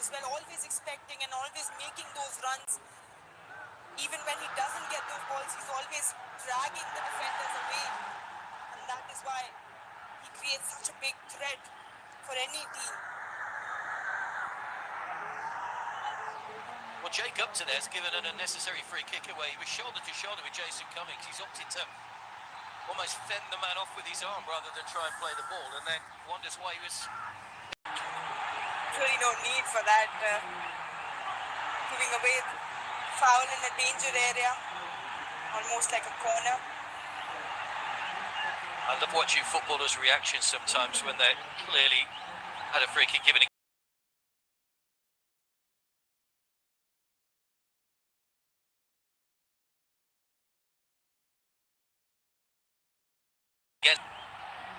as well, always expecting and always making those runs. Even when he doesn't get those balls, he's always dragging the defenders away. And that is why he creates such a big threat for any team. Well, Jake Upton has given an unnecessary free kick away. He was shoulder to shoulder with Jason Cummings. He's opted to almost fend the man off with his arm rather than try and play the ball, and then wonders why he was... Really no need for that. Giving away foul in a danger area, almost like a corner. I love watching footballers' reactions sometimes when they clearly had a free kick given. Again,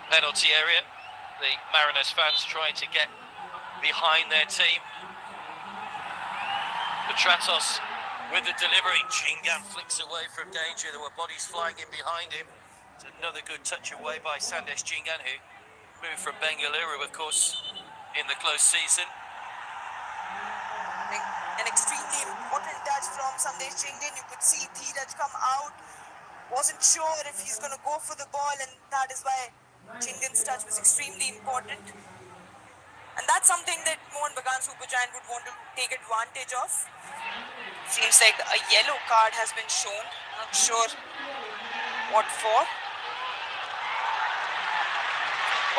penalty area. The Mariners fans trying to get behind their team. Petratos with the delivery. Chingan flicks away from danger. There were bodies flying in behind him. It's another good touch away by Sandesh Chingan, who moved from Bengaluru, of course, in the close season. An extremely important touch from Sandesh Chingan. You could see Dheeraj come out. Wasn't sure if he's going to go for the ball, and that is why Chingan's touch was extremely important. And that's something that Mohun Bagan Super Giant would want to take advantage of. Seems like a yellow card has been shown. Not sure what for.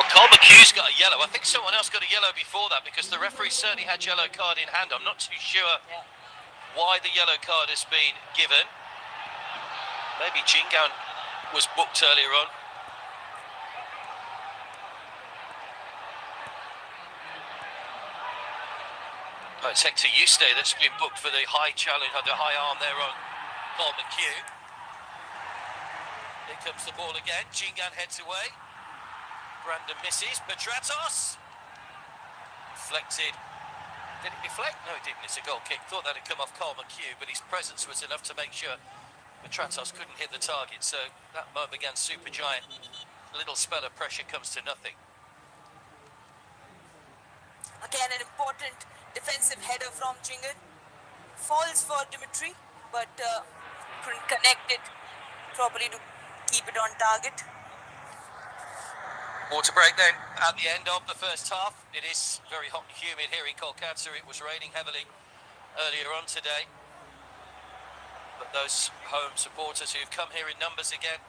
Well, Cole McHugh's got a yellow. I think someone else got a yellow before that, because the referee certainly had yellow card in hand. I'm not too sure why the yellow card has been given. Maybe Chingan was booked earlier on. Oh, it's Hector Yuste that's been booked for the high challenge, the high arm there on Paul McHugh. Here comes the ball again. Chingan heads away. Brandon misses. Petratos. Deflected. Did it deflect? No, it didn't. It's a goal kick. Thought that had come off Cole McHugh, but his presence was enough to make sure Petratos couldn't hit the target. So that Mohun Bagan Super Giant. A little spell of pressure comes to nothing. Again, an important defensive header from Chingan. Falls for Dimitri, but couldn't connect it properly to keep it on target. Water break then at the end of the first half. It is very hot and humid here in Kolkata. It was raining heavily earlier on today. But those home supporters who've come here in numbers again,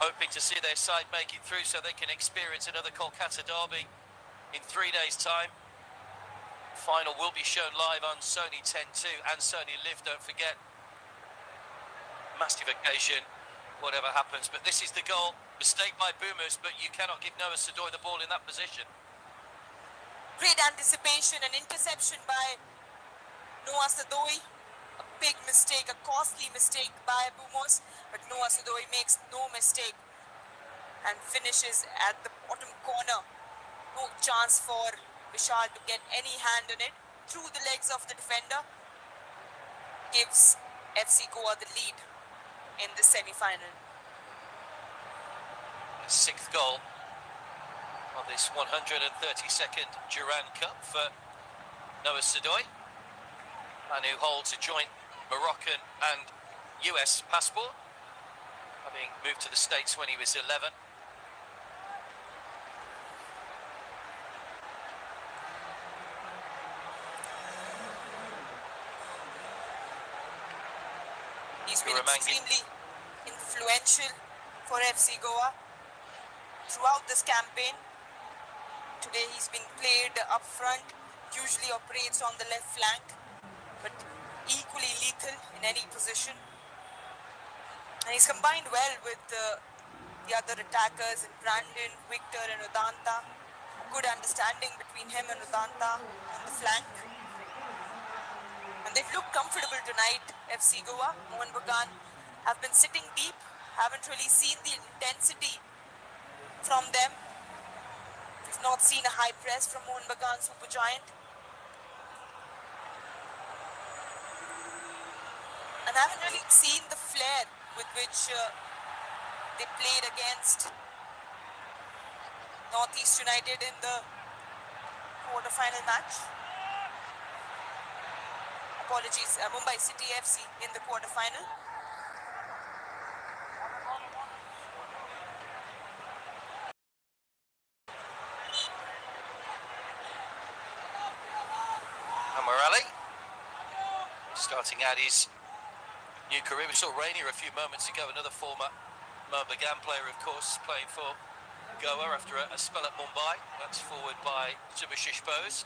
hoping to see their side make it through so they can experience another Kolkata derby in 3 days' time. Final will be shown live on Sony 10.2 and Sony Live, don't forget. Massive occasion, whatever happens. But this is the goal. Mistake by Boomers, but you cannot give Noah Sadoy the ball in that position. Great anticipation and interception by Noah Sadoy. A big mistake, a costly mistake by Boomers, but Noah Sadoy makes no mistake and finishes at the bottom corner. No chance for Vishal to get any hand on it. Through the legs of the defender. Gives FC Goa the lead in the semi-final. Sixth goal on this 132nd Durand Cup for Noah Sadoy, man who holds a joint Moroccan and US passport, having moved to the States when he was 11. He's been extremely influential for FC Goa throughout this campaign. Today he's been played up front, usually operates on the left flank, but equally lethal in any position. And he's combined well with the other attackers, Brandon, Victor and Udanta. Good understanding between him and Udanta on the flank. And they've looked comfortable tonight, FC Goa. Mohun Bagan have been sitting deep, haven't really seen the intensity from them. We've not seen a high press from Mohun Bagan Super Giant. And haven't really seen the flair with which they played against Northeast United in the quarter-final match. Mumbai City FC in the quarterfinal. Morelli starting out his new career. We saw Rainier a few moments ago, another former Bagan player, of course, playing for Goa after a spell at Mumbai. That's forward by Subhashish Bose.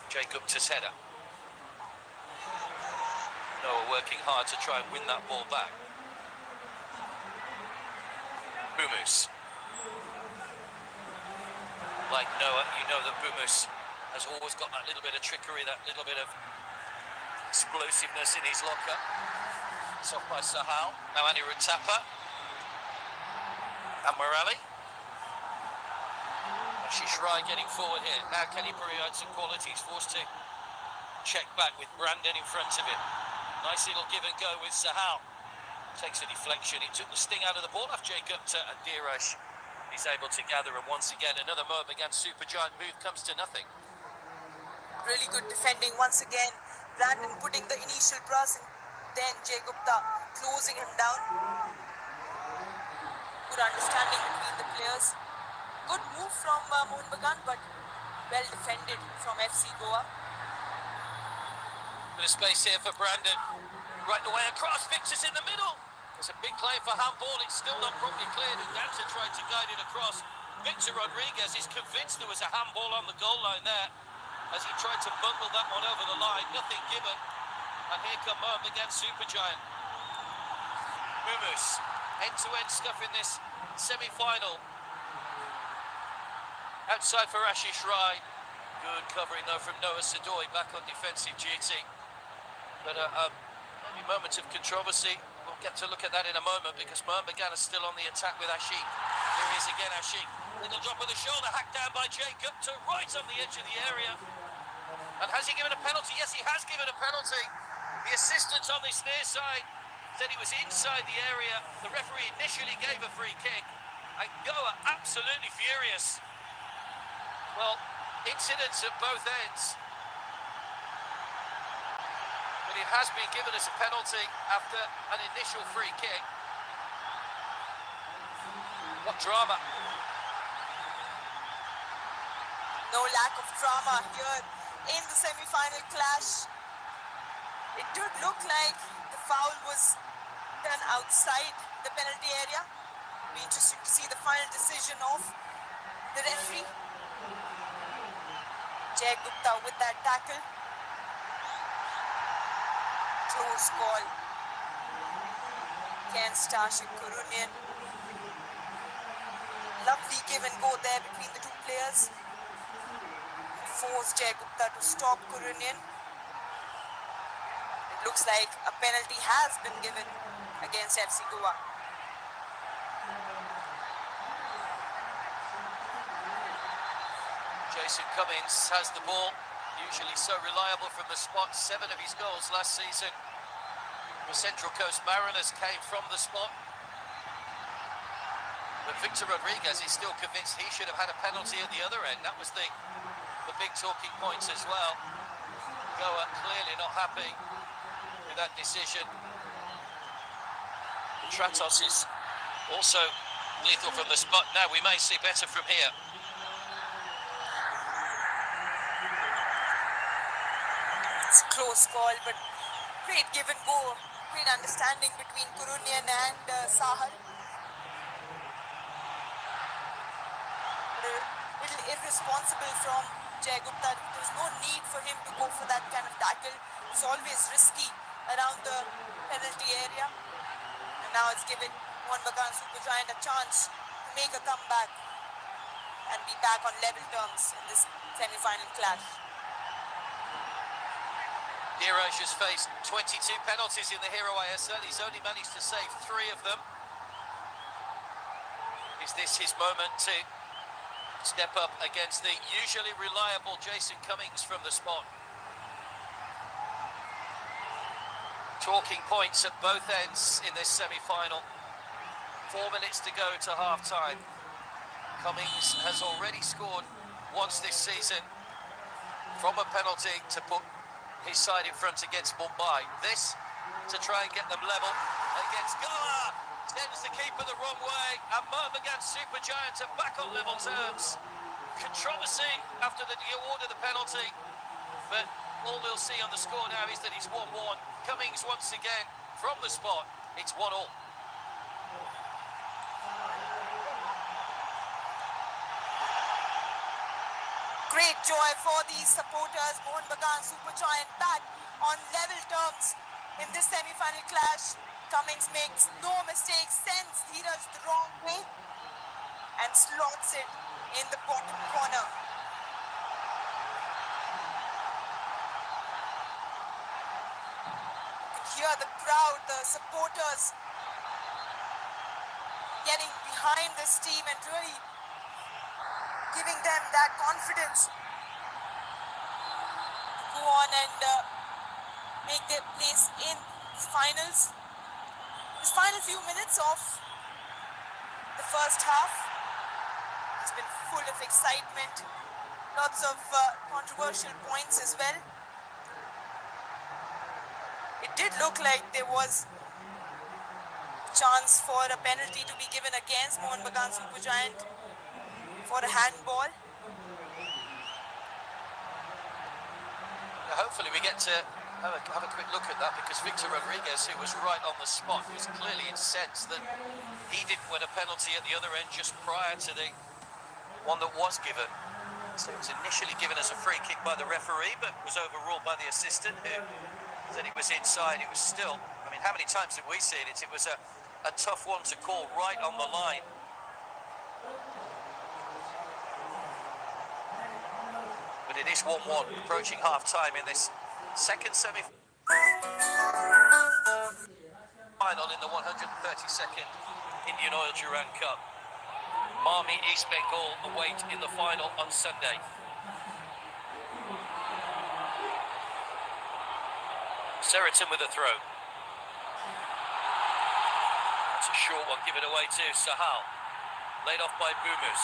Jacob Taseda. Noah working hard to try and win that ball back. Bumus. Like Noah, you know that Bumus has always got that little bit of trickery, that little bit of explosiveness in his locker. It's off by Sahal. Now Andy Rutapa. And Morelli. Ashish Rai getting forward here. Now Kenny Puri had some qualities, forced to check back with Brandon in front of him. Nice little give and go with Sahal. Takes a deflection. He took the sting out of the ball off Jacob to Adirash. He's able to gather, and once again another move against Supergiant move comes to nothing. Really good defending once again. Brandon putting the initial press, and then Jay Gupta closing him down. Good understanding between the players. Good move from Mohun Bagan, but well defended from FC Goa. Bit of space here for Brandon. Right the way across, Victor's in the middle. There's a big claim for handball. It's still not properly cleared, and Danta tried to guide it across. Victor Rodriguez is convinced there was a handball on the goal line there as he tried to bundle that one over the line. Nothing given. And here come Mohun against Supergiant. Mumus, end-to-end stuff in this semi-final. Outside for Ashish Rai. Good covering though from Noah Sadoy, back on defensive duty. But maybe moments of controversy. We'll get to look at that in a moment because Mohun Bagan is still on the attack with Ashik. Here he is again, Ashik. Little drop of the shoulder, hacked down by Jacob to right on the edge of the area. And has he given a penalty? Yes, he has given a penalty. The assistant on this near side said he was inside the area. The referee initially gave a free kick. And Goa absolutely furious. Well, incidents at both ends. But it has been given as a penalty after an initial free kick. What drama. No lack of drama here in the semi-final clash. It did look like the foul was done outside the penalty area. Be interesting to see the final decision of the referee. Jay Gupta with that tackle. Close call. Ken Starship Kurunian. Lovely give and go there between the two players. Forced Jay Gupta to stop Kurunian. It looks like a penalty has been given against FC Goa. Jason Cummins has the ball, usually so reliable from the spot. 7 of his goals last season for Central Coast Mariners came from the spot. But Victor Rodriguez is still convinced he should have had a penalty at the other end. That was the big talking points as well. Goa clearly not happy with that decision. Tratos is also lethal from the spot. Now we may see better from here. It's a close call, but great give and go. Great understanding between Kurunian and Sahal. A little irresponsible from Jay Gupta. There's no need for him to go for that kind of tackle. It's always risky around the penalty area. And now it's given Mohun Bagan Supergiant a chance to make a comeback and be back on level terms in this semi-final clash. Diraj has faced 22 penalties in the Hero ISL. He's only managed to save 3 of them. Is this his moment to step up against the usually reliable Jason Cummings from the spot? Talking points at both ends in this semi-final. 4 minutes to go to half-time. Cummings has already scored once this season from a penalty to put his side in front against Mumbai. This to try and get them level against Goa. Sends the keeper the wrong way, and Bagan Supergiants are back on level terms. Controversy after the award of the penalty, but all we'll see on the score now is that it's 1-1. Cummings once again from the spot. It's 1-1. Great joy for these supporters. Mohun Bagan Supergiant back on level terms in this semi-final clash. Cummings makes no mistake, sends Dheeraj the wrong way and slots it in the bottom corner. You can hear the crowd, the supporters getting behind this team and really giving them that confidence to go on and make their place in the finals. This final few minutes of the first half has been full of excitement, lots of controversial points as well. It did look like there was a chance for a penalty to be given against Mohun Bagan Supergiant for a handball. Hopefully we get to have a quick look at that, because Victor Rodriguez, who was right on the spot, was clearly incensed that he didn't win a penalty at the other end just prior to the one that was given. So it was initially given as a free kick by the referee, but was overruled by the assistant, who said it was inside. It was still, I mean, how many times have we seen it? It was a tough one to call, right on the line. But it is 1-1, approaching half-time in this second semi-final in the 132nd Indian Oil Durand Cup. Army East Bengal await in the final on Sunday. Seriton with a throw. It's a short one, given away to Sahal. Laid off by Bumus.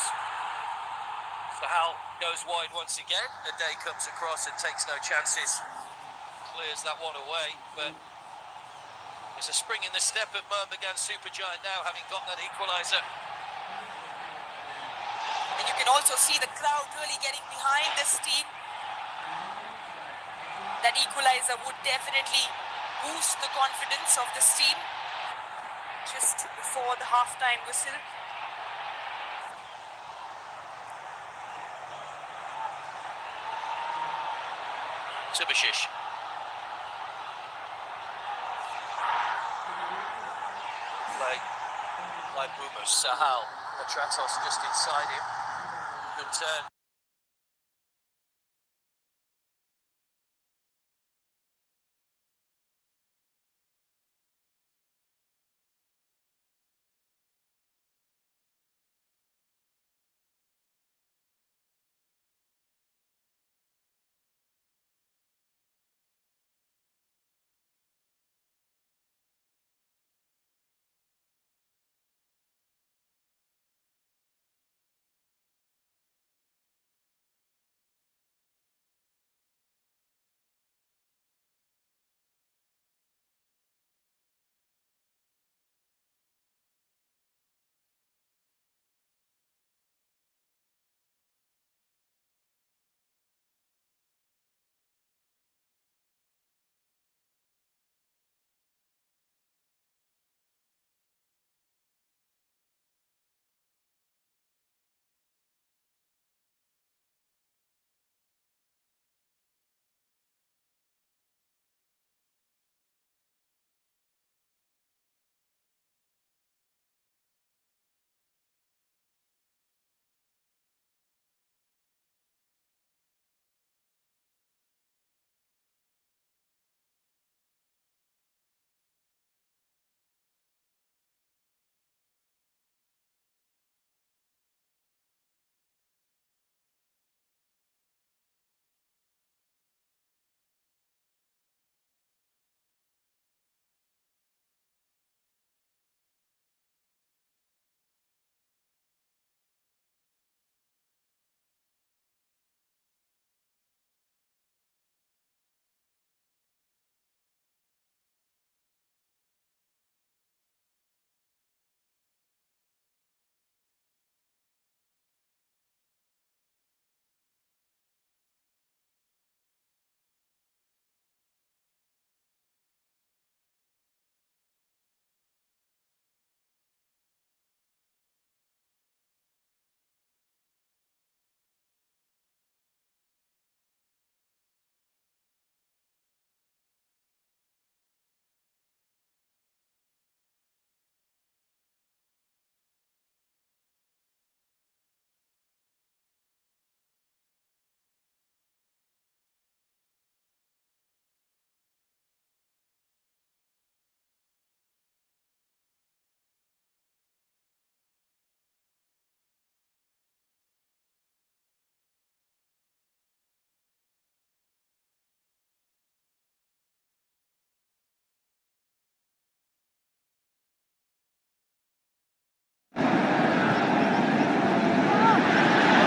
Sahal goes wide once again. Ade comes across and takes no chances. Clears that one away, but there's a spring in the step of Mohun Bagan Supergiant now, having got that equaliser. And you can also see the crowd really getting behind this team. That equaliser would definitely boost the confidence of this team just before the half-time whistle. Subashish. Play by Bumus. Sahal. Petratos just inside him. Good turn.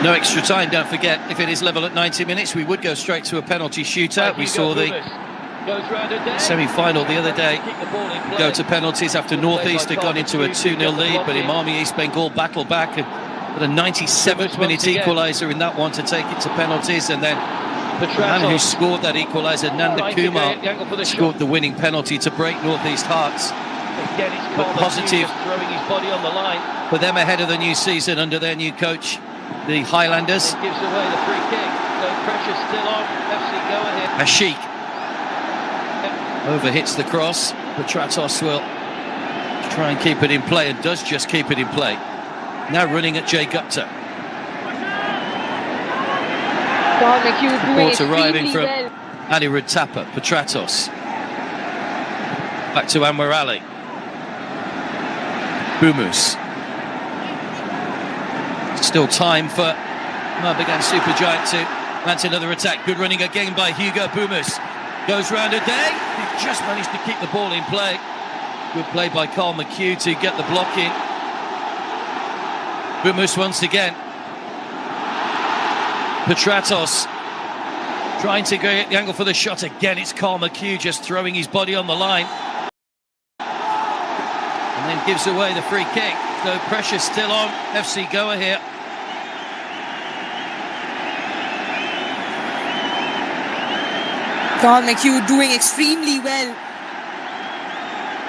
No extra time, don't forget. If it is level at 90 minutes, we would go straight to a penalty shootout. We saw the semi-final the other day go to penalties after North East had gone into a 2-0 lead, but Imami East Bengal battled back and got a 97th minute equaliser in that one to take it to penalties, and then the man who scored that equaliser, Nanda Kumar, scored the winning penalty to break North East hearts. But positive for them ahead of the new season under their new coach, the Highlanders. It gives away the free kick. No pressure still on. FC go ahead. Ashik overhits the cross. Petratos will try and keep it in play, and does just keep it in play. Now running at Jay Gupta. Support arriving from Anirudh Thapa. Petratos. Back to Anwar Ali. Bumus. Still time for Bagan Supergiant to mount another attack. Good running again by Hugo Bumus. Goes round a day. He just managed to keep the ball in play. Good play by Carl McHugh to get the block in. Bumus once again. Petratos trying to get the angle for the shot. Again, it's Carl McHugh just throwing his body on the line. And then gives away the free kick. No pressure still on FC Goa here. Carl McHugh doing extremely well,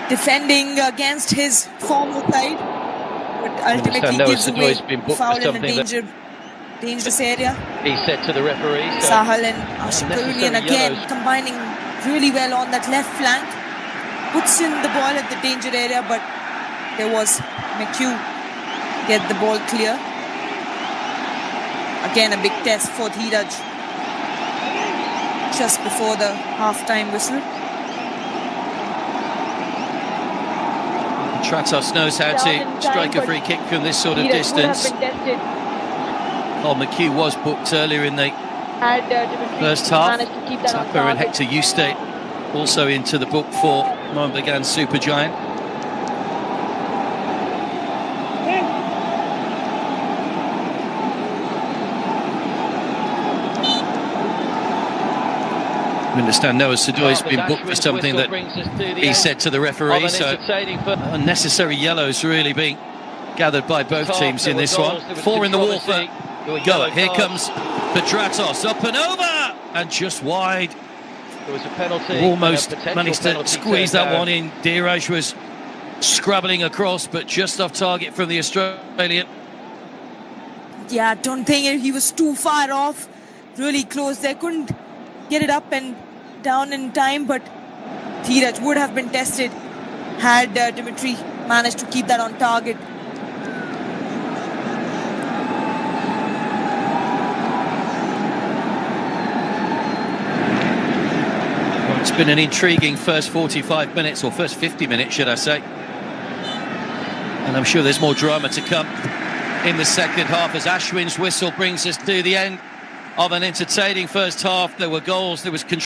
defending against his former side, but ultimately gives away foul in the dangerous area. He said to the referee. Sahal and Ashik again combining really well on that left flank. Puts in the ball at the danger area, but there was McHugh get the ball clear. Again, a big test for Dheeraj just before the half-time whistle. Petratos knows how to strike a free kick from this sort of distance. Carl McHugh was booked earlier in the first half. Tapper and Hector Eustace also into the book for Mohun Bagan Supergiant. I understand Noah Sadoi's been booked for something that he said to the referee, so unnecessary yellows really being gathered by both teams in this one. 4 in the wall for Goa. Here comes Petratos, up and over, and just wide. There was a penalty. Almost managed to squeeze that one in. Dheeraj was scrabbling across, but just off target from the Australian. Yeah, I don't think he was too far off. Really close there. Couldn't get it up and down in time, but Dheeraj would have been tested had Dimitri managed to keep that on target. Well, it's been an intriguing first 45 minutes, or first 50 minutes, should I say. And I'm sure there's more drama to come in the second half as Ashwin's whistle brings us to the end of an entertaining first half. There were goals, there was control.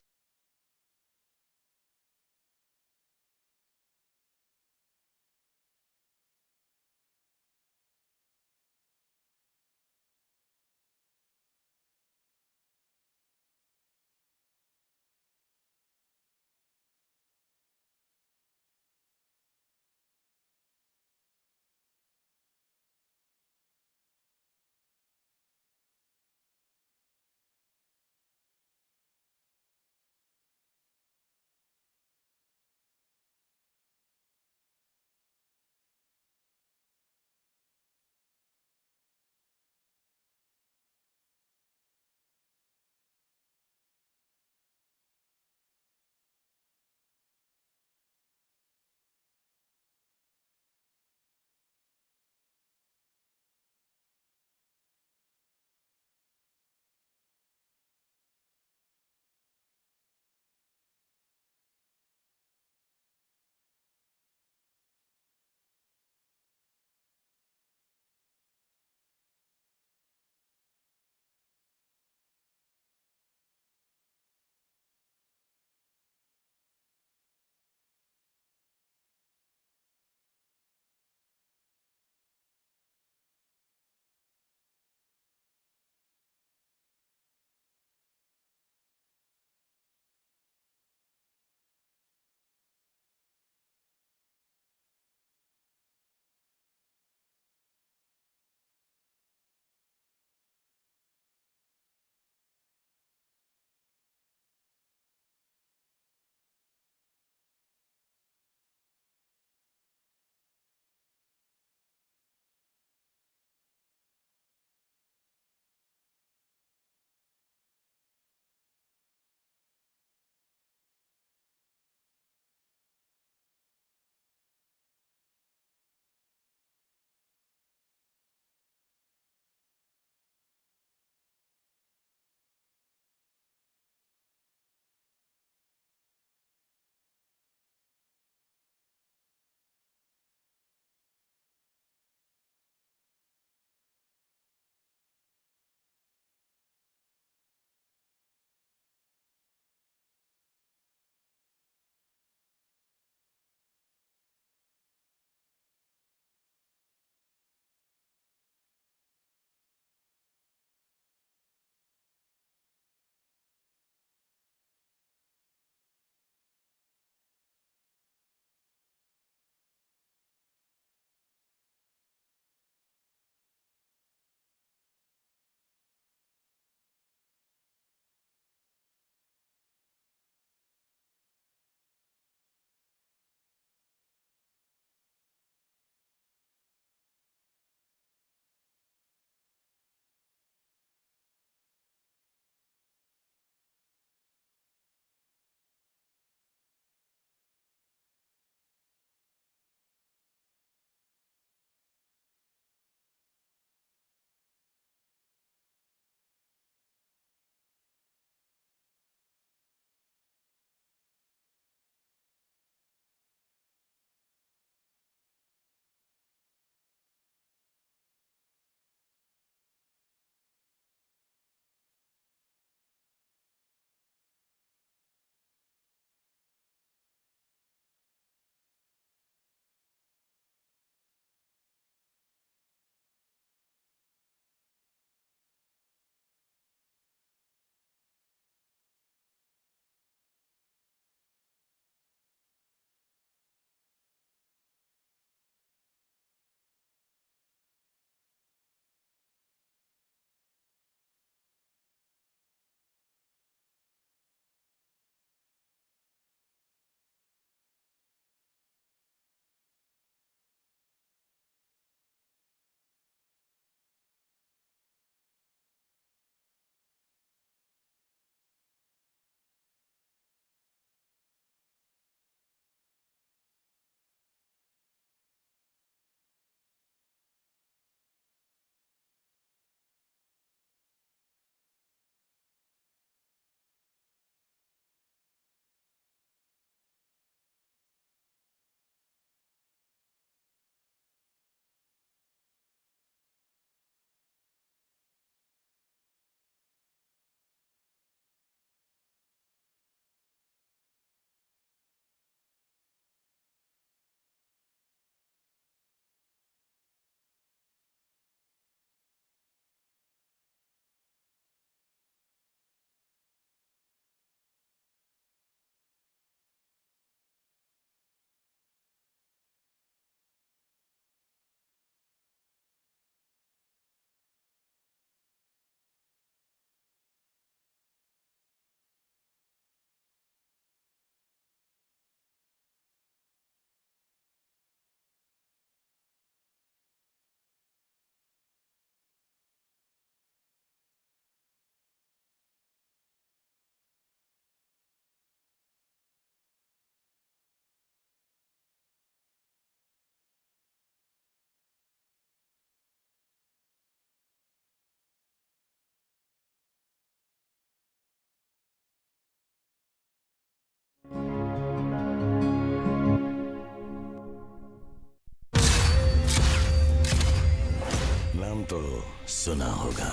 तो सुना होगा,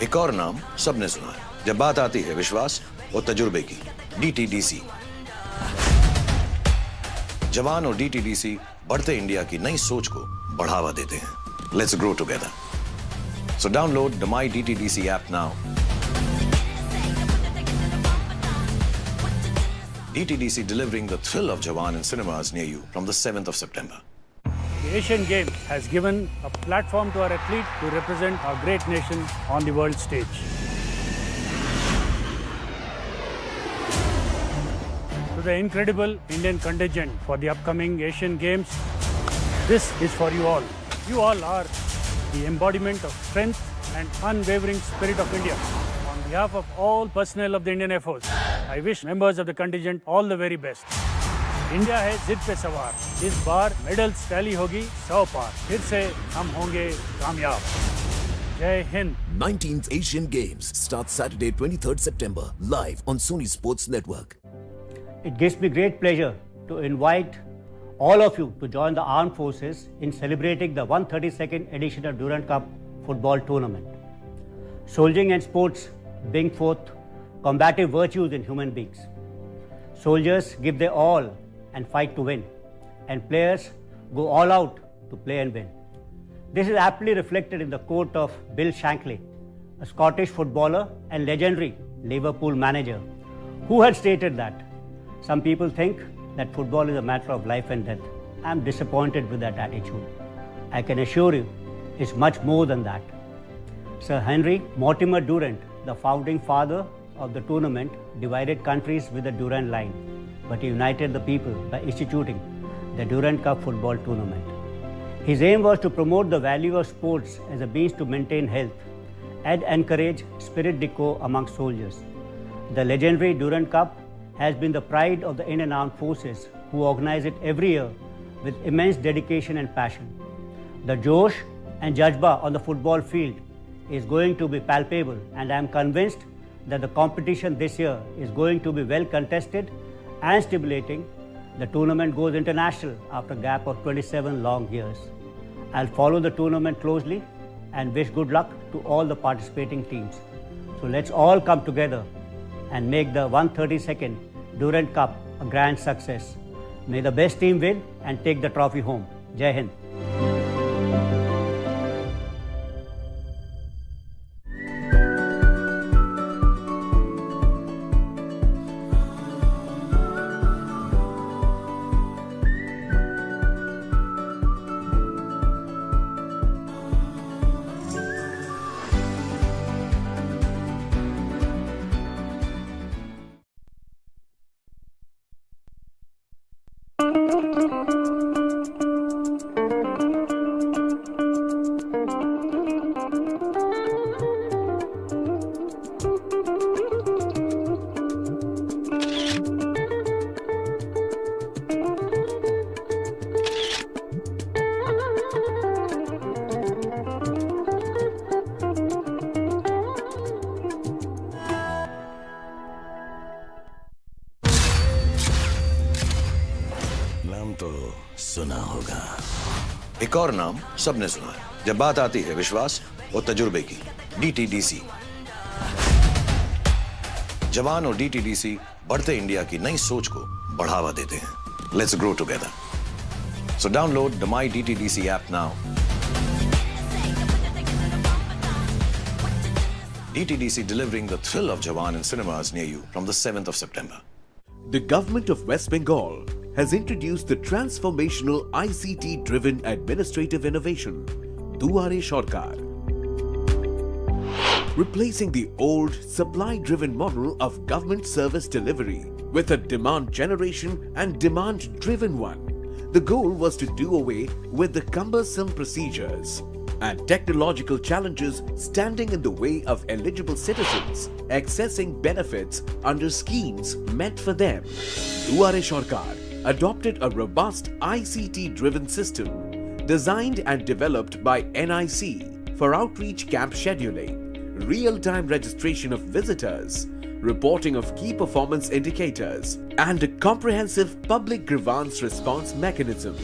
एक और नाम सबने सुना है जब बात आती है विश्वास और तजुर्बे की, DTDC। जवान और DTDC बढ़ते इंडिया की नई सोच को बढ़ावा देते हैं। Let's grow together. So download the my DTDC app now. DTDC delivering the thrill of Jawan in cinemas near you from the 7th of September. The Asian Games has given a platform to our athletes to represent our great nation on the world stage. To the incredible Indian contingent for the upcoming Asian Games, this is for you all. You all are the embodiment of strength and unwavering spirit of India. On behalf of all personnel of the Indian Air Force, I wish members of the contingent all the very best. India है जिद पे सवार, इस बार medals tally होगी 100 पार, फिर से हम होंगे कामयाब। जय Hind. 19th Asian Games starts Saturday 23rd September live on Sony Sports Network. It gives me great pleasure to invite all of you to join the armed forces in celebrating the 132nd edition of Durand Cup football tournament. Soldiering and sports bring forth combative virtues in human beings. Soldiers give their all and fight to win, and players go all out to play and win. This is aptly reflected in the quote of Bill Shankly, a Scottish footballer and legendary Liverpool manager, who had stated that some people think that football is a matter of life and death. I am disappointed with that attitude. I can assure you it's much more than that. Sir Henry Mortimer Durand, the founding father of the tournament, divided countries with the Durand line, but he united the people by instituting the Durand Cup football tournament. His aim was to promote the value of sports as a means to maintain health and encourage spirit decor among soldiers. The legendary Durand Cup has been the pride of the Indian Armed Forces, who organize it every year with immense dedication and passion. The Josh and Jazba on the football field is going to be palpable, and I am convinced that the competition this year is going to be well contested and stimulating. The tournament goes international after a gap of 27 long years. I'll follow the tournament closely and wish good luck to all the participating teams. So let's all come together and make the 132nd Durand Cup a grand success. May the best team win and take the trophy home. Jai Hind. नाम तो सुना होगा, एक और नाम सबने सुना है जब बात आती है विश्वास और तजुर्बे की, DTDC। जवान और DTDC बढ़ते इंडिया की नई सोच को बढ़ावा देते हैं। Let's grow together. So download the my DTDC app now. DTDC delivering the thrill of Jawan in cinemas near you from the 7th of September. The government of West Bengal has introduced the transformational ICT-driven administrative innovation, DURAND Sarkar, replacing the old supply-driven model of government service delivery with a demand generation and demand-driven one. The goal was to do away with the cumbersome procedures and technological challenges standing in the way of eligible citizens accessing benefits under schemes meant for them. DURAND Sarkar adopted a robust ICT-driven system designed and developed by NIC for outreach camp scheduling, real-time registration of visitors, reporting of key performance indicators, and a comprehensive public grievance response mechanism.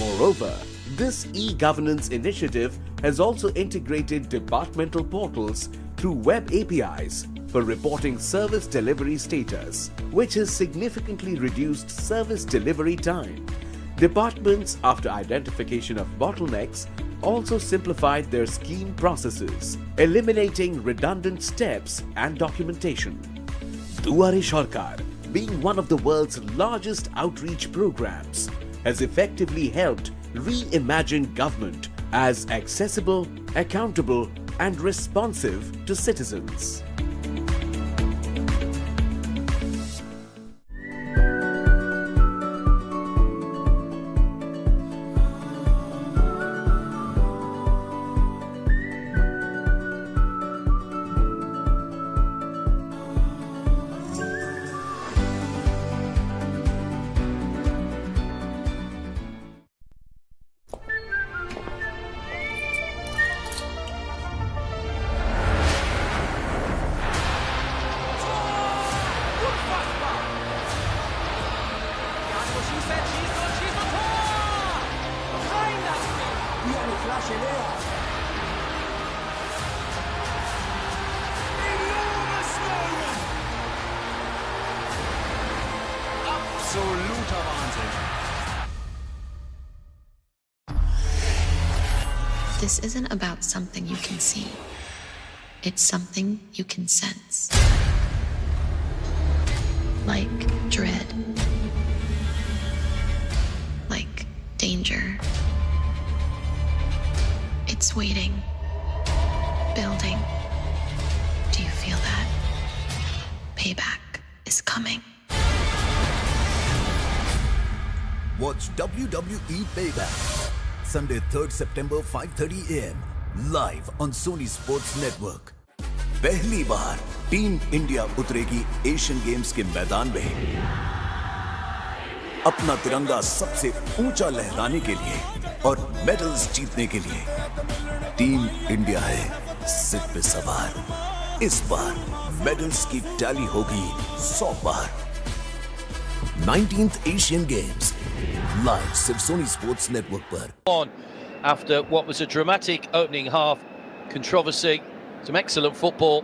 Moreover, This e-governance initiative has also integrated departmental portals through web APIs for reporting service delivery status, which has significantly reduced service delivery time. Departments, after identification of bottlenecks, also simplified their scheme processes, eliminating redundant steps and documentation. Duare Sarkar, being one of the world's largest outreach programs, has effectively helped reimagine government as accessible, accountable, and responsive to citizens. Absoluter Wahnsinn. This isn't about something you can see. It's something you can sense. Like dread. Like danger. It's waiting. Building. Do you feel that? Payback is coming. Watch WWE Payback. Sunday 3rd September 5:30 AM. Live on Sony Sports Network. पहली बार team India उतरेगी Asian games के मैदान में अपना तिरंगा सबसे ऊंचा लहराने के लिए और मेडल्स जीतने के लिए। टीम इंडिया है सिर पे सवार। इस बार मेडल्स की टैली होगी 100 बार। 19th Asian Games live सिर्फ सोनी स्पोर्ट्स नेटवर्क पर। On after what was a dramatic opening half, controversy, some excellent football,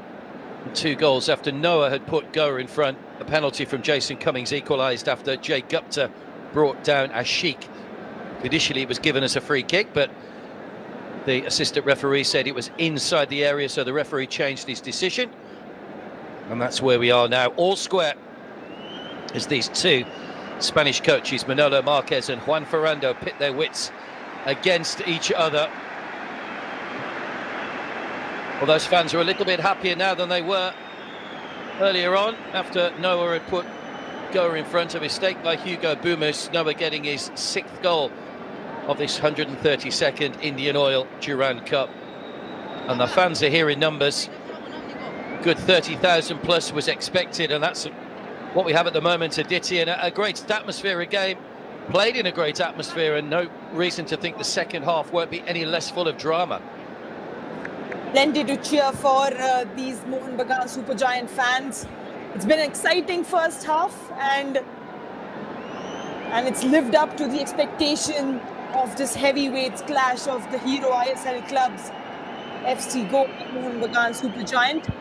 and 2 goals after Noah had put Goa in front. A penalty from Jason Cummings equalised after Jay Gupta brought down Ashik. Initially it was given as a free kick, but the assistant referee said it was inside the area, so the referee changed his decision. And that's where we are now, all square, as these 2 Spanish coaches, Manolo Marquez and Juan Ferrando, pit their wits against each other. Well, those fans are a little bit happier now than they were earlier on, after Noah had put Goa in front. A mistake by Hugo Bumus. Noah getting his 6th goal of this 132nd Indian Oil Durand Cup. And the fans are here in numbers. Good 30,000 plus was expected, and that's what we have at the moment. Aditi, and a great atmosphere again, played in a great atmosphere, and no reason to think the second half won't be any less full of drama. Plenty to cheer for these Mohun Bagan Supergiant fans. It's been an exciting first half, and it's lived up to the expectation of this heavyweights clash of the hero ISL clubs, FC Goa and Mohun Bagan Supergiant.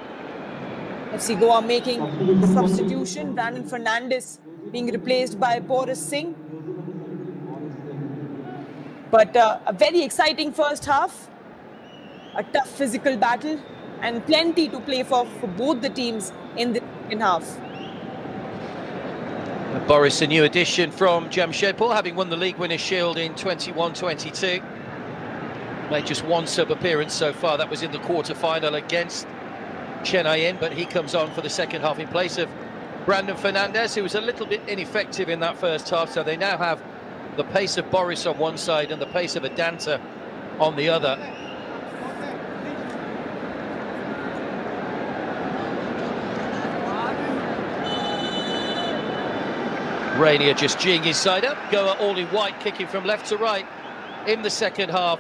FC Goa making the substitution, Brandon Fernandes being replaced by Boris Singh. But a very exciting first half, a tough physical battle, and plenty to play for both the teams in the second half. Boris, a new addition from Jamshedpur, having won the League Winners' Shield in 21-22. Made just 1 sub appearance so far. That was in the quarter-final against Chennai, but he comes on for the second half in place of Brandon Fernandes, who was a little bit ineffective in that first half. So they now have the pace of Boris on one side and the pace of Adanta on the other. Rainier just geeing his side up. Goa all in white, kicking from left to right in the second half.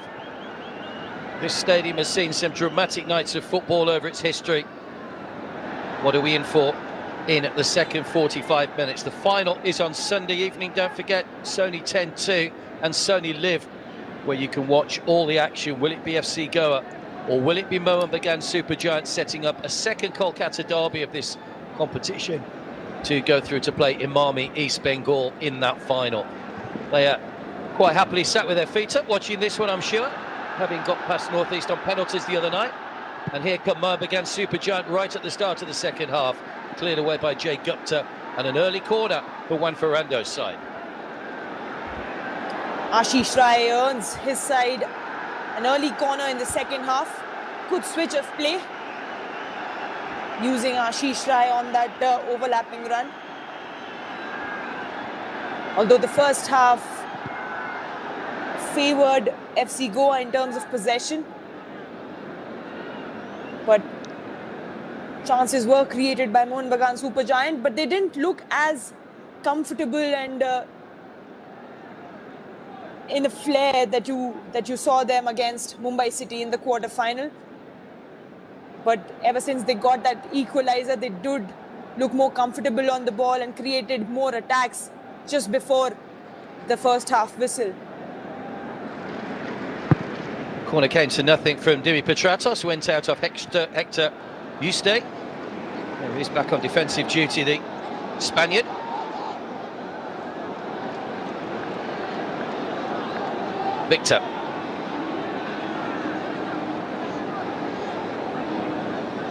This stadium has seen some dramatic nights of football over its history. What are we in for in the second 45 minutes? The final is on Sunday evening. Don't forget, Sony 10-2 and Sony Live where you can watch all the action. Will it be FC Goa or will it be Mohun Bagan Supergiants setting up a second Kolkata derby of this competition to go through to play Imami East Bengal in that final? They quite happily sat with their feet up watching this one, I'm sure, having got past North East on penalties the other night. And here come Mohun Bagan Supergiant right at the start of the second half, cleared away by Jay Gupta, and an early corner for Juan Ferrando's side. Ashish Rai earns his side an early corner in the second half. Good switch of play using Ashish Rai on that overlapping run. Although the first half favoured FC Goa in terms of possession, but chances were created by Mohun Bagan Supergiant, but they didn't look as comfortable and in a flair that you saw them against Mumbai City in the quarter-final. But ever since they got that equalizer, they did look more comfortable on the ball and created more attacks just before the first half whistle. Corner came to nothing from Dimi Petratos, went out of Hector Yuste. There he's back on defensive duty, the Spaniard. Victor.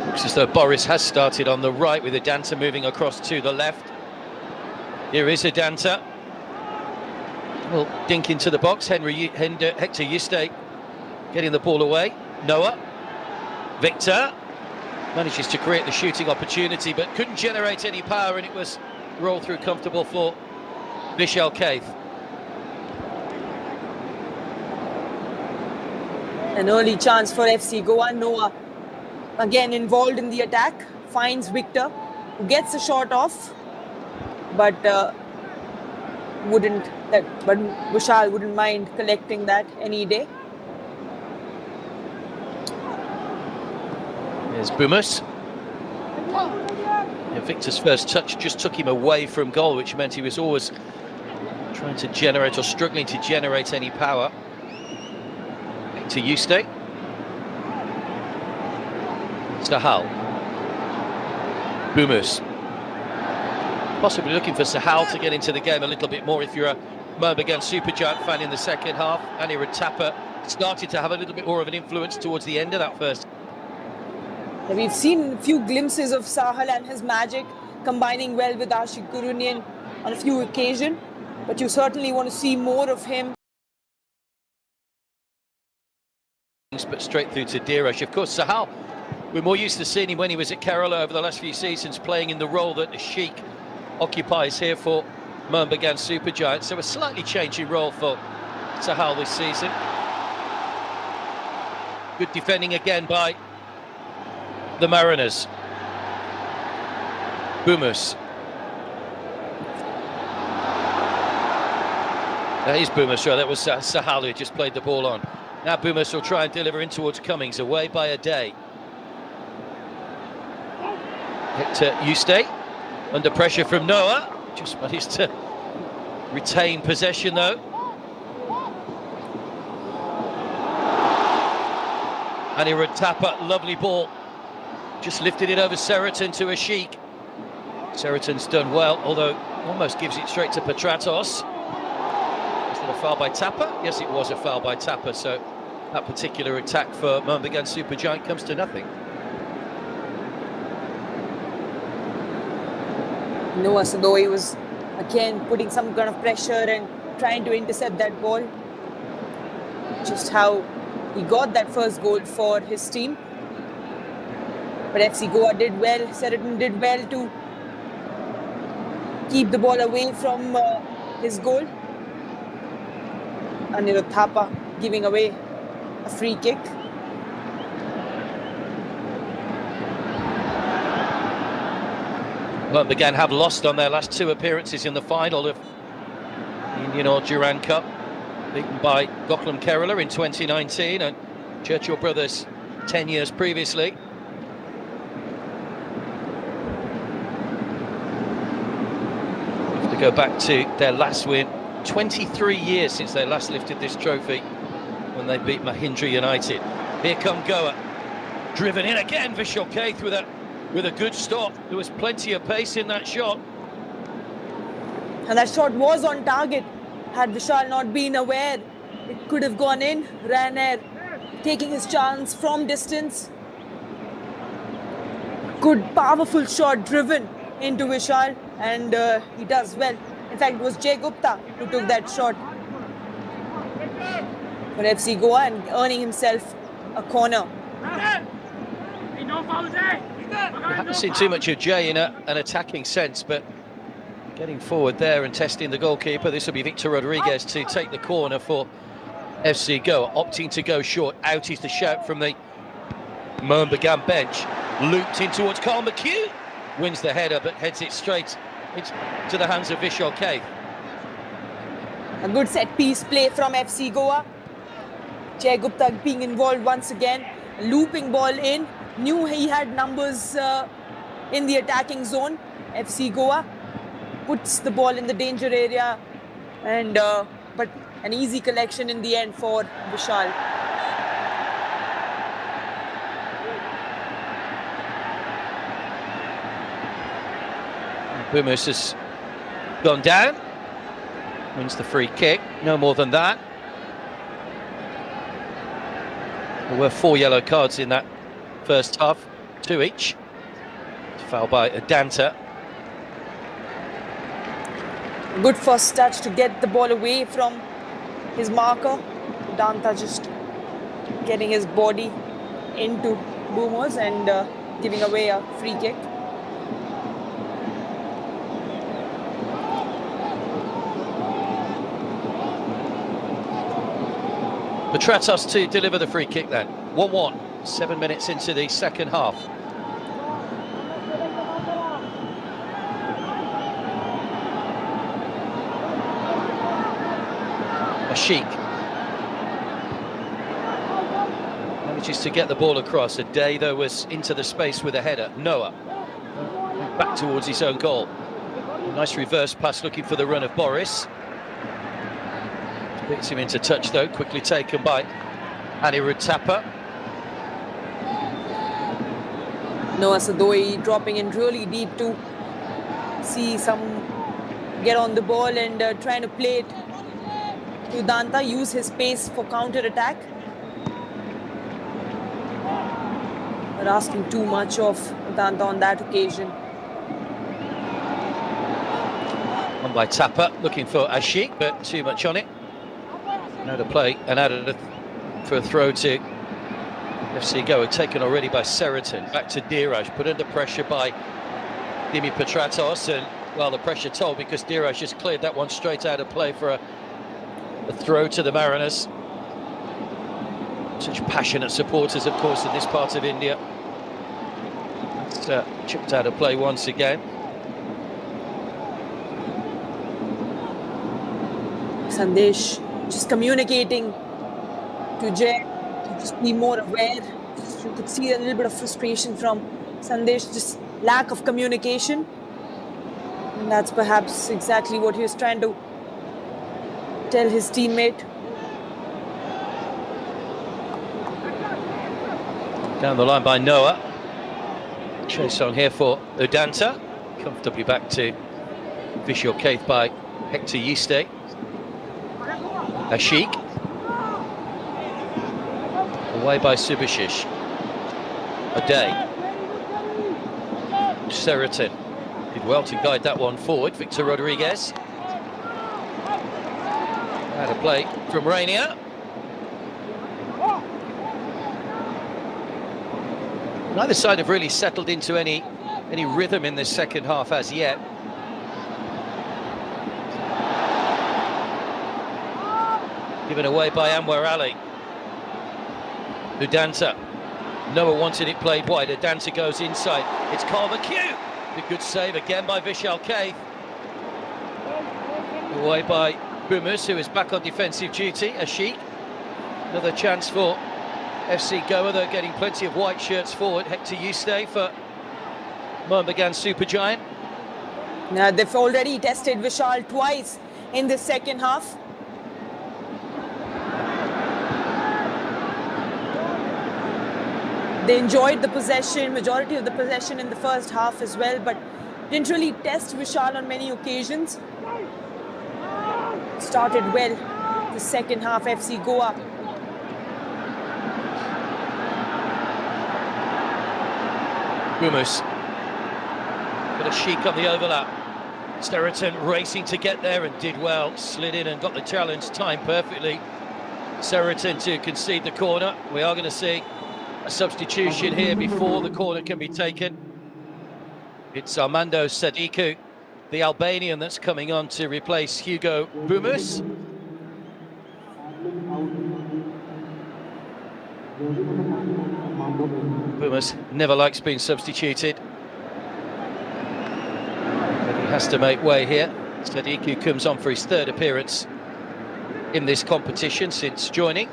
Looks as though Boris has started on the right with Adanta moving across to the left. Here is Adanta. Well, dink into the box. Hector Yuste getting the ball away. Noah. Victor manages to create the shooting opportunity but couldn't generate any power, and it was rolled through comfortable for Vishal Kaith. An early chance for FC Goa. Noah again involved in the attack, finds Victor, who gets a shot off, but Vishal wouldn't mind collecting that any day. There's Bumus. Yeah, Victor's first touch just took him away from goal, which meant he was always trying to generate or struggling to generate any power. Back to Yuste. Sahal. Bumus. Possibly looking for Sahal to get into the game a little bit more if you're a Mohun Bagan Supergiant fan in the second half. Anirudh Thapa started to have a little bit more of an influence towards the end of that first. We've seen a few glimpses of Sahal and his magic combining well with Ashik Gurunian on a few occasions, but you certainly want to see more of him. But straight through to Dheeraj. Of course, Sahal, we're more used to seeing him when he was at Kerala over the last few seasons, playing in the role that the Sheikh occupies here for Mohun Bagan Supergiants. So a slightly changing role for Sahal this season. Good defending again by the Mariners. Bumus. That is Bumus, right? That was Sahal who just played the ball on. Now Bumus will try and deliver in towards Cummings, away by a day. Hector Yuste, under pressure from Noah, just managed to retain possession though. Anirudh Thapa, lovely ball. Just lifted it over Seriton to Ashik. Seriton's done well, although almost gives it straight to Petratos. Is it a foul by Thapa? Yes, it was a foul by Thapa, so that particular attack for Mohun Bagan Supergiant comes to nothing. Noah Sadoi was again putting some kind of pressure and trying to intercept that ball. Just how he got that first goal for his team. But FC Goa did well, Seriton did well to keep the ball away from his goal. Anirudh Thapa giving away a free kick. Mohun Bagan have lost on their last two appearances in the final of the Indian or DURAND Cup, beaten by Gokulam Kerala in 2019 and Churchill Brothers 10 years previously. Go back to their last win, 23 years since they last lifted this trophy when they beat Mahindra United. Here come Goa, driven in again. Vishal Kaith with a good stop. There was plenty of pace in that shot. And that shot was on target. Had Vishal not been aware, it could have gone in. Ranair taking his chance from distance. Good, powerful shot driven into Vishal, and he does well. In fact, it was Jay Gupta who took that shot for FC Goa and earning himself a corner. We haven't seen too much of Jay in an attacking sense, but getting forward there and testing the goalkeeper. This will be Victor Rodriguez to take the corner for FC Goa, opting to go short. Out is the shout from the Mohun Bagan bench. Looped in towards Carl McHugh. Wins the header, but heads it straight into the hands of Vishal Kaith. A good set piece play from FC Goa. Jay Gupta being involved once again. Looping ball in. Knew he had numbers in the attacking zone. FC Goa puts the ball in the danger area, and but an easy collection in the end for Vishal. Bumus has gone down, wins the free kick, no more than that. There were 4 yellow cards in that first half, 2 each. Foul by Adanta. Good first touch to get the ball away from his marker. Adanta just getting his body into Boomers and giving away a free kick. Petratos to deliver the free kick then. 1-1, 7 minutes into the second half. Ashik manages to get the ball across. A day though was into the space with a header. Noah back towards his own goal. A nice reverse pass looking for the run of Boris. Beats him into touch though, quickly taken by Anirudh Thapa. Noah Sadoi dropping in really deep to see some get on the ball and trying to play it to Danta, use his pace for counter attack. But asking too much of Danta on that occasion. On by Thapa, looking for Ashik, but too much on it. Now to play and added for a throw to FC Goa, taken already by Seriton. Back to Diraj, put under pressure by Dimi Petratos, and well, the pressure told because Diraj just cleared that one straight out of play for a throw to the Mariners. Such passionate supporters, of course, in this part of India. It's chipped out of play once again. Sandesh just communicating to Jay to just be more aware. You could see a little bit of frustration from Sandesh, just lack of communication. And that's perhaps exactly what he was trying to tell his teammate. Down the line by Noah. Chase on here for Udanta. Comfortably back to Vishal Kaith by Hector Yiste. Ashik. Away by Subhashish. A day. Seriton did well to guide that one forward. Victor Rodriguez. Had a play from Rainier. Neither side have really settled into any rhythm in this second half as yet. Given away by Anwar Ali. Udanta. Noah wanted it played wide. Udanta goes inside. It's Carl McHugh. A good save again by Vishal Kaith. Away by Bumus, who is back on defensive duty. Ashik. Another chance for FC Goa. They're getting plenty of white shirts forward. Hector Yiste for Mohun Bagan Supergiant. Now they've already tested Vishal twice in the second half. They enjoyed the possession, majority of the possession in the first half as well, but didn't really test Vishal on many occasions. Started well the second half, FC Goa. Bumus. Got a chic on the overlap. Steriton racing to get there and did well. Slid in and got the challenge timed perfectly. Steriton to concede the corner. We are going to see a substitution here before the corner can be taken. It's Armando Sadiku, the Albanian, that's coming on to replace Hugo Bumus. Bumus never likes being substituted, but he has to make way here. Sadiku comes on for his third appearance in this competition since joining.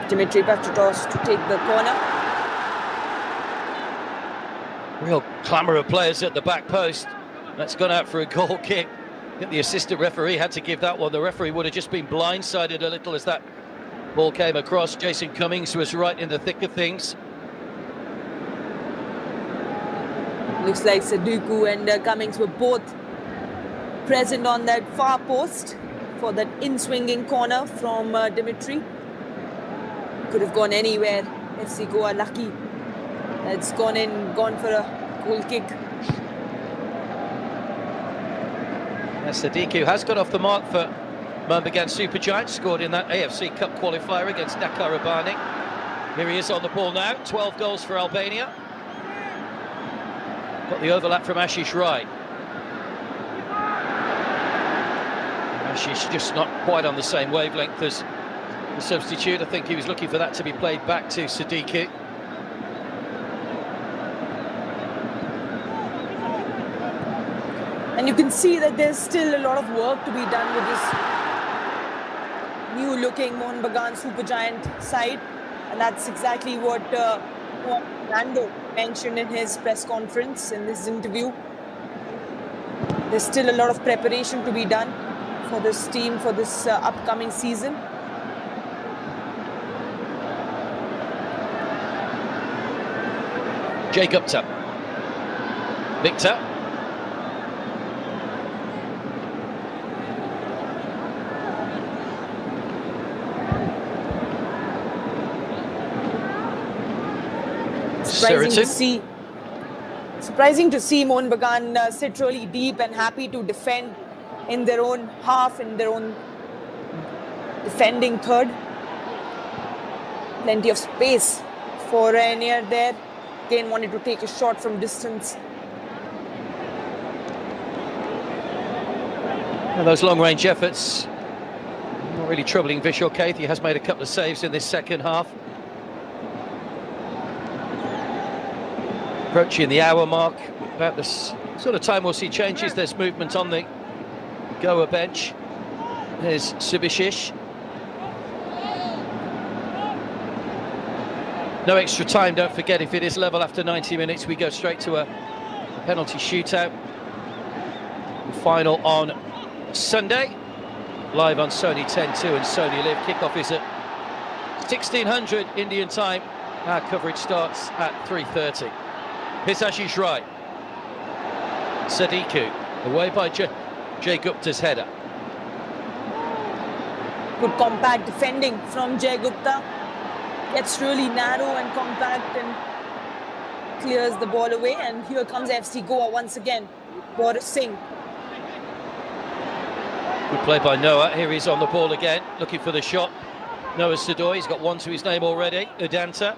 Dimitri Petrotos to take the corner. Real clamour of players at the back post. That's gone out for a goal kick. I think the assistant referee had to give that one. The referee would have just been blindsided a little as that ball came across. Jason Cummings was right in the thick of things. Looks like Sadiku and Cummings were both present on that far post for that in-swinging corner from Dimitri. Could have gone anywhere. FC Goa lucky. It's gone for a goal kick. Sadiku has got off the mark for Bagan Supergiants, scored in that AFC Cup qualifier against Dakar Abani. Here he is on the ball now, 12 goals for Albania. Got the overlap from Ashish Rai. Ashish just not quite on the same wavelength as the substitute. I think he was looking for that to be played back to Sadiku. And you can see that there's still a lot of work to be done with this new-looking Mohun Bagan Supergiant side, and that's exactly what Lando mentioned in his press conference in this interview. There's still a lot of preparation to be done for this team for this upcoming season. Jay Gupta. Victor. Surprising to see Mohun Bagan sit really deep and happy to defend in their own half, in their own defending third. Plenty of space for Rainier there. Again, wanted to take a shot from distance. And those long-range efforts not really troubling Vishal Kaith. He has made a couple of saves in this second half. Approaching the hour mark, about this sort of time we'll see changes. There's movement on the Goa bench. There's Subishish. No extra time, don't forget. If it is level after 90 minutes, we go straight to a penalty shootout. The final on Sunday, live on Sony 10.2 and Sony Live. Kickoff is at 1600 Indian time. Our coverage starts at 3:30. Here's Ashish Rai. Sadiku, away by Jay Gupta's header. Good compact defending from Jay Gupta. Gets really narrow and compact and clears the ball away. And here comes FC Goa once again. Boris Singh. Good play by Noah. Here he's on the ball again, looking for the shot. Noah Sadoi, he's got one to his name already. Udanta.